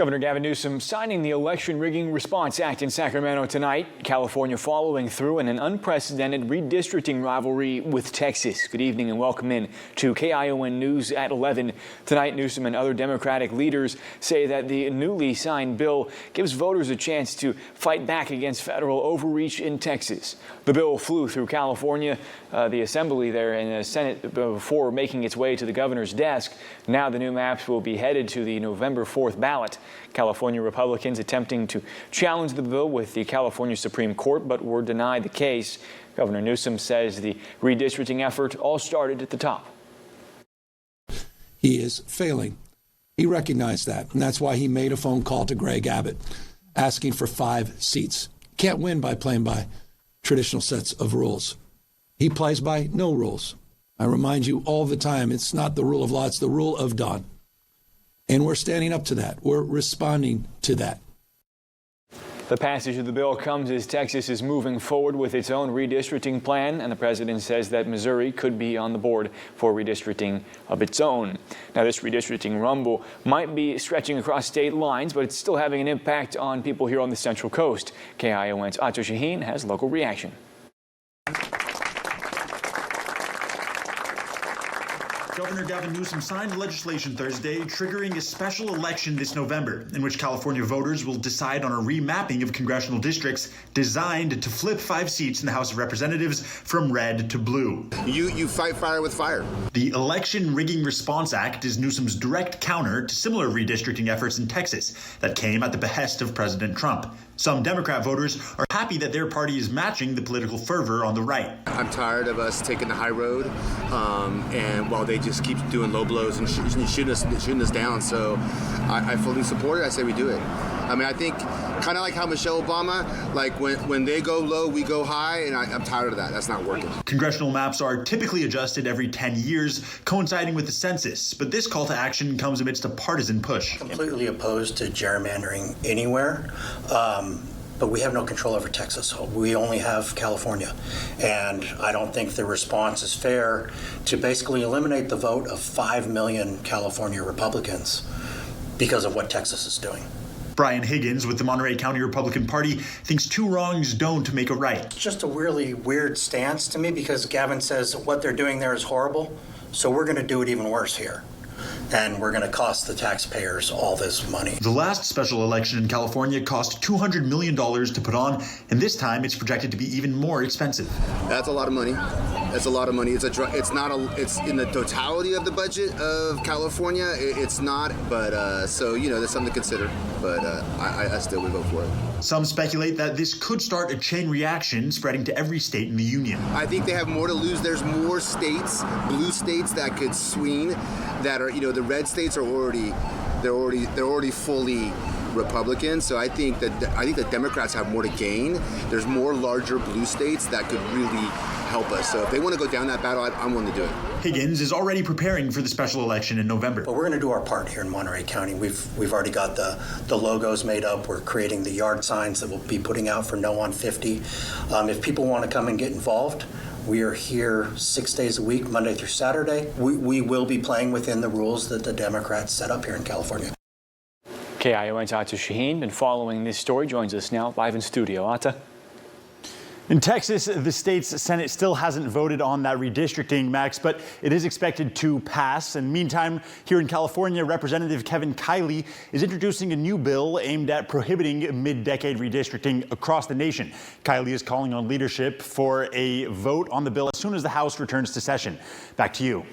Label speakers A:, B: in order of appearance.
A: Governor Gavin Newsom signing the Election Rigging Response Act in Sacramento tonight. California following through in an unprecedented redistricting rivalry with Texas. Good evening and welcome in to KION News at 11. Tonight, Newsom and other Democratic leaders say that the newly signed bill gives voters a chance to fight back against federal overreach in Texas. The bill flew through California, the Assembly there and the Senate before making its way to the governor's desk. Now the new maps will be headed to the November 4th ballot. California Republicans attempting to challenge the bill with the California Supreme Court, but were denied the case. Governor Newsom says the redistricting effort all started at the top.
B: He is failing. He recognized that, and that's why he made a phone call to Greg Abbott asking for 5 seats. Can't win by playing by traditional sets of rules. He plays by no rules. I remind you all the time, it's not the rule of law, it's the rule of dawn. And we're standing up to that. We're responding to that.
A: The passage of the bill comes as Texas is moving forward with its own redistricting plan, and the president says that Missouri could be on the board for redistricting of its own. Now, this redistricting rumble might be stretching across state lines, but it's still having an impact on people here on the Central Coast. KION's Ato Shaheen has local reaction.
C: Governor Gavin Newsom signed legislation Thursday triggering a special election this November in which California voters will decide on a remapping of congressional districts designed to flip 5 seats in the House of Representatives from red to blue.
D: You fight fire with fire.
C: The Election Rigging Response Act is Newsom's direct counter to similar redistricting efforts in Texas that came at the behest of President Trump. Some Democrat voters are happy that their party is matching the political fervor on the right.
D: I'm tired of us taking the high road, and while they just keep doing low blows and shooting us down. So I fully support it. I say we do it. I mean, I think kind of like how Michelle Obama, like when they go low, we go high, and I'm tired of that. That's not working.
C: Congressional maps are typically adjusted every 10 years, coinciding with the census. But this call to action comes amidst a partisan push.
E: Completely opposed to gerrymandering anywhere. But we have no control over Texas. We only have California. And I don't think the response is fair to basically eliminate the vote of 5 million California Republicans because of what Texas is doing.
C: Brian Higgins with the Monterey County Republican Party thinks 2 wrongs don't make a right.
E: It's just a really weird stance to me because Gavin says what they're doing there is horrible, so we're going to do it even worse here. And we're going to cost the taxpayers all this money.
C: The last special election in California cost $200 million to put on, and this time it's projected to be even more expensive.
D: That's a lot of money. That's a lot of money. It's in the totality of the budget of California. It's not, but so there's something to consider. But I still would vote for it.
C: Some speculate that this could start a chain reaction spreading to every state in the union.
D: I think they have more to lose. There's more states, blue states that could swing, that are the red states are already fully Republican. So I think the Democrats have more to gain. There's more larger blue states that could really help us. So if they want to go down that battle, I'm willing to do it.
C: Higgins is already preparing for the special election in November.
E: But we're going to do our part here in Monterey County. We've already got the logos made up. We're creating the yard signs that we'll be putting out for No on 50. If people want to come and get involved, we are here 6 days a week, Monday through Saturday. We will be playing within the rules that the Democrats set up here in California.
A: KION's Ato Shaheen been following this story, joins us now live in studio. Ato.
F: In Texas, the state's Senate still hasn't voted on that redistricting, Max, but it is expected to pass. And meantime, here in California, Representative Kevin Kiley is introducing a new bill aimed at prohibiting mid-decade redistricting across the nation. Kiley is calling on leadership for a vote on the bill as soon as the House returns to session. Back to you.